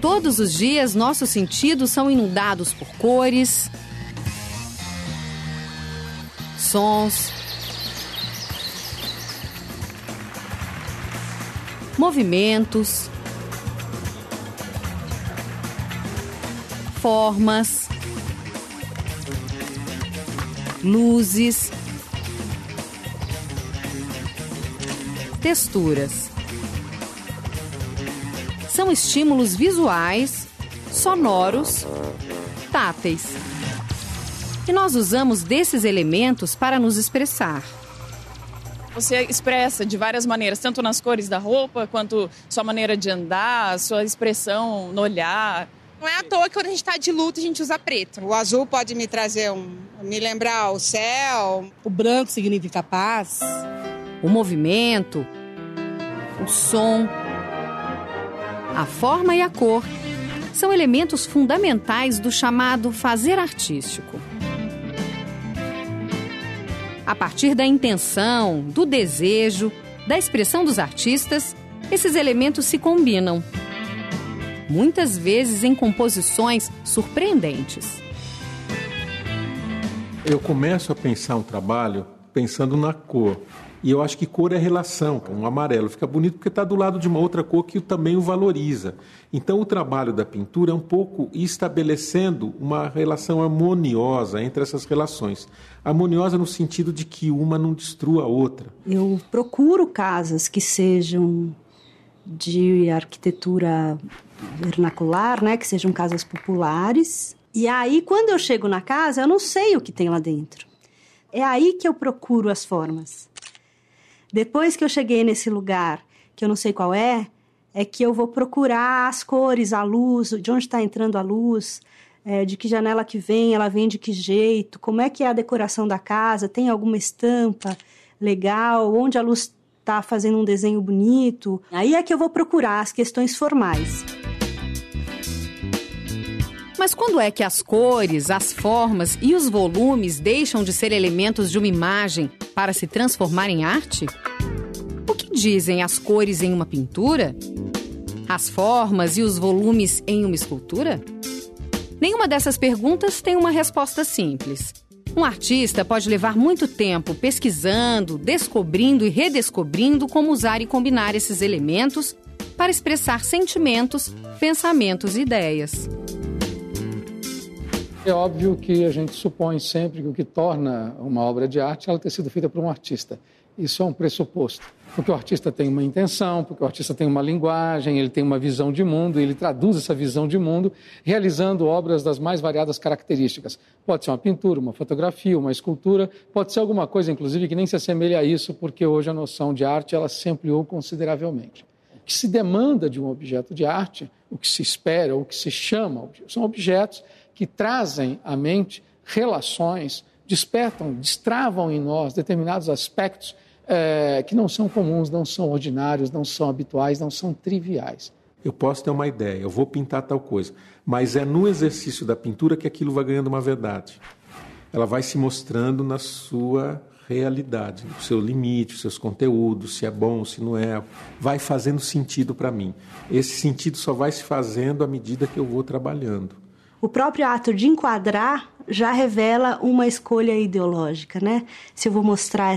Todos os dias, nossos sentidos são inundados por cores, sons, movimentos, formas, luzes, texturas. São estímulos visuais, sonoros, táteis. E nós usamos desses elementos para nos expressar. Você expressa de várias maneiras, tanto nas cores da roupa, quanto sua maneira de andar, sua expressão no olhar. Não é à toa que quando a gente está de luto, a gente usa preto. O azul pode me trazer me lembrar o céu. O branco significa paz. O movimento, o som, a forma e a cor são elementos fundamentais do chamado fazer artístico. A partir da intenção, do desejo, da expressão dos artistas, esses elementos se combinam. Muitas vezes em composições surpreendentes. Eu começo a pensar um trabalho pensando na cor. E eu acho que cor é relação. Um amarelo fica bonito porque está do lado de uma outra cor que também o valoriza. Então o trabalho da pintura é um pouco estabelecendo uma relação harmoniosa entre essas relações. Harmoniosa no sentido de que uma não destrua a outra. Eu procuro casas que sejam de arquitetura vernacular, né? Que sejam casas populares. E aí, quando eu chego na casa, eu não sei o que tem lá dentro. É aí que eu procuro as formas. Depois que eu cheguei nesse lugar, que eu não sei qual é que eu vou procurar as cores, a luz, de onde está entrando a luz, de que janela que vem, ela vem de que jeito, como é que é a decoração da casa, tem alguma estampa legal, onde a luz está fazendo um desenho bonito. Aí é que eu vou procurar as questões formais. Mas quando é que as cores, as formas e os volumes deixam de ser elementos de uma imagem para se transformar em arte? O que dizem as cores em uma pintura? As formas e os volumes em uma escultura? Nenhuma dessas perguntas tem uma resposta simples. Um artista pode levar muito tempo pesquisando, descobrindo e redescobrindo como usar e combinar esses elementos para expressar sentimentos, pensamentos e ideias. É óbvio que a gente supõe sempre que o que torna uma obra de arte é ela ter sido feita por um artista. Isso é um pressuposto. Porque o artista tem uma intenção, porque o artista tem uma linguagem, ele tem uma visão de mundo, ele traduz essa visão de mundo realizando obras das mais variadas características. Pode ser uma pintura, uma fotografia, uma escultura, pode ser alguma coisa, inclusive, que nem se assemelha a isso, porque hoje a noção de arte ela se ampliou consideravelmente. O que se demanda de um objeto de arte, o que se espera, o que se chama, são objetos que trazem à mente relações, despertam, destravam em nós determinados aspectos que não são comuns, não são ordinários, não são habituais, não são triviais. Eu posso ter uma ideia, eu vou pintar tal coisa, mas é no exercício da pintura que aquilo vai ganhando uma verdade. Ela vai se mostrando na sua realidade, o seu limite, os seus conteúdos, se é bom, se não é, vai fazendo sentido para mim. Esse sentido só vai se fazendo à medida que eu vou trabalhando. O próprio ato de enquadrar já revela uma escolha ideológica, né? Se eu vou mostrar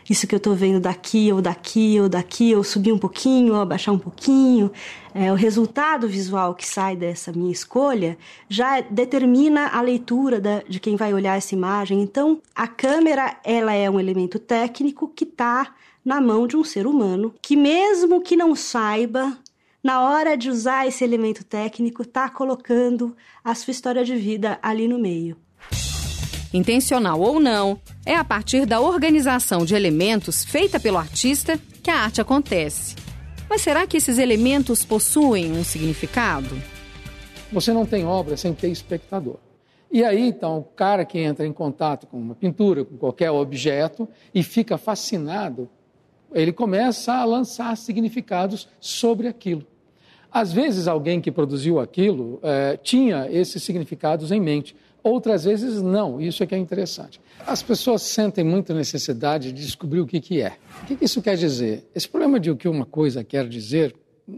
isso que eu estou vendo daqui, ou daqui, ou daqui, ou subir um pouquinho, ou abaixar um pouquinho, o resultado visual que sai dessa minha escolha já determina a leitura de quem vai olhar essa imagem. Então, a câmera, ela é um elemento técnico que está na mão de um ser humano, que mesmo que não saiba, na hora de usar esse elemento técnico, está colocando a sua história de vida ali no meio. Intencional ou não, é a partir da organização de elementos feita pelo artista que a arte acontece. Mas será que esses elementos possuem um significado? Você não tem obra sem ter espectador. E aí, então, o cara que entra em contato com uma pintura, com qualquer objeto, e fica fascinado, ele começa a lançar significados sobre aquilo. Às vezes, alguém que produziu aquilo tinha esses significados em mente. Outras vezes, não. Isso é que é interessante. As pessoas sentem muita necessidade de descobrir o que é. O que isso quer dizer? Esse problema de o que uma coisa quer dizer,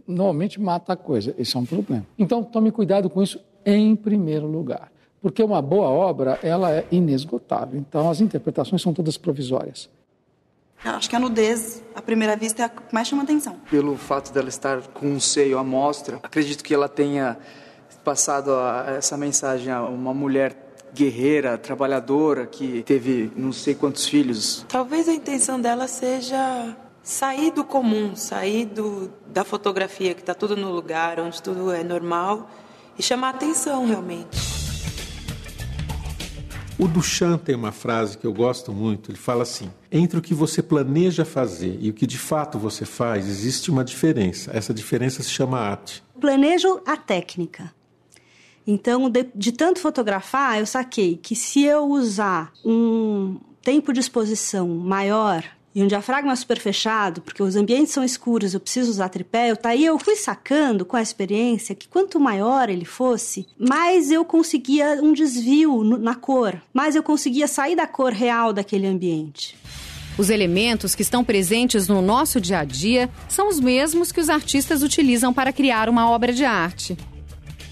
normalmente mata a coisa. Esse é um problema. Então, tome cuidado com isso em primeiro lugar. Porque uma boa obra, ela é inesgotável. Então, as interpretações são todas provisórias. Eu acho que a nudez, à primeira vista, é a que mais chama atenção. Pelo fato dela estar com um seio à mostra, acredito que ela tenha passado essa mensagem a uma mulher guerreira, trabalhadora, que teve não sei quantos filhos. Talvez a intenção dela seja sair do comum, sair da fotografia, que está tudo no lugar, onde tudo é normal, e chamar atenção, realmente. O Duchamp tem uma frase que eu gosto muito, ele fala assim: entre o que você planeja fazer e o que de fato você faz, existe uma diferença. Essa diferença se chama arte. Planejo a técnica. Então, de tanto fotografar, eu saquei que se eu usar um tempo de exposição maior e um diafragma super fechado, porque os ambientes são escuros, eu preciso usar tripé, eu fui sacando com a experiência que quanto maior ele fosse, mais eu conseguia um desvio na cor, mais eu conseguia sair da cor real daquele ambiente. Os elementos que estão presentes no nosso dia a dia são os mesmos que os artistas utilizam para criar uma obra de arte.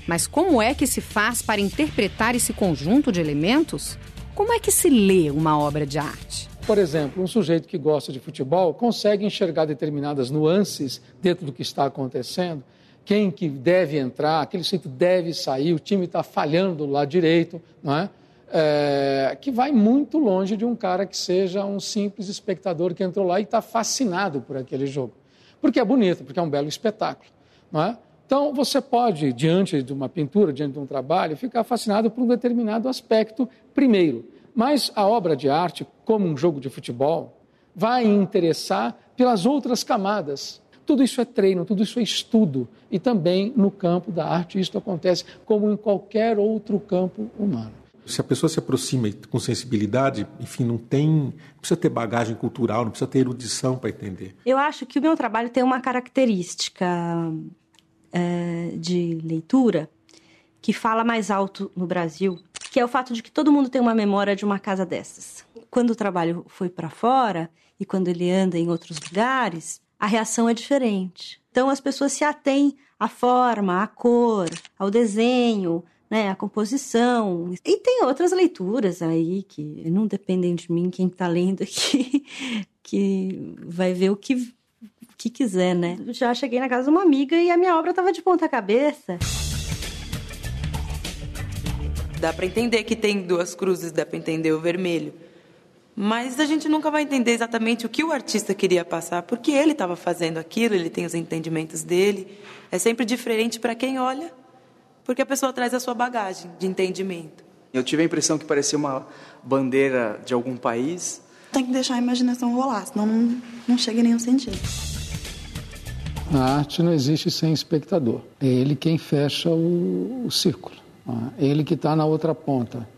Mas como é que se faz para interpretar esse conjunto de elementos? Como é que se lê uma obra de arte? Por exemplo, um sujeito que gosta de futebol consegue enxergar determinadas nuances dentro do que está acontecendo, quem que deve entrar, aquele sujeito deve sair, o time está falhando do lado direito, não é? Que vai muito longe de um cara que seja um simples espectador que entrou lá e está fascinado por aquele jogo. Porque é bonito, porque é um belo espetáculo, não é? Então, você pode, diante de uma pintura, diante de um trabalho, ficar fascinado por um determinado aspecto primeiro. Mas a obra de arte, como um jogo de futebol, vai interessar pelas outras camadas. Tudo isso é treino, tudo isso é estudo. E também no campo da arte isso acontece como em qualquer outro campo humano. Se a pessoa se aproxima com sensibilidade, enfim, não precisa ter bagagem cultural, não precisa ter erudição para entender. Eu acho que o meu trabalho tem uma característica de leitura que fala mais alto no Brasil, que é o fato de que todo mundo tem uma memória de uma casa dessas. Quando o trabalho foi para fora e quando ele anda em outros lugares, a reação é diferente. Então as pessoas se atêm à forma, à cor, ao desenho, né, à composição. E tem outras leituras aí que não dependem de mim, quem está lendo aqui, que vai ver o que quiser, né? Eu já cheguei na casa de uma amiga e a minha obra estava de ponta cabeça. Dá para entender que tem duas cruzes, dá para entender o vermelho. Mas a gente nunca vai entender exatamente o que o artista queria passar, porque ele estava fazendo aquilo, ele tem os entendimentos dele. É sempre diferente para quem olha, porque a pessoa traz a sua bagagem de entendimento. Eu tive a impressão que parecia uma bandeira de algum país. Tem que deixar a imaginação rolar, senão não chega em nenhum sentido. A arte não existe sem espectador. É ele quem fecha o círculo. É ele que está na outra ponta.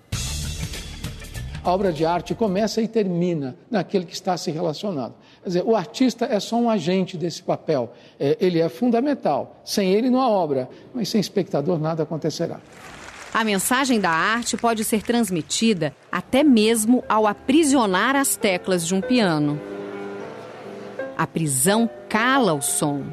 A obra de arte começa e termina naquele que está se relacionando. Quer dizer, o artista é só um agente desse papel. Ele é fundamental. Sem ele não há obra, mas sem espectador nada acontecerá. A mensagem da arte pode ser transmitida até mesmo ao aprisionar as teclas de um piano. A prisão cala o som.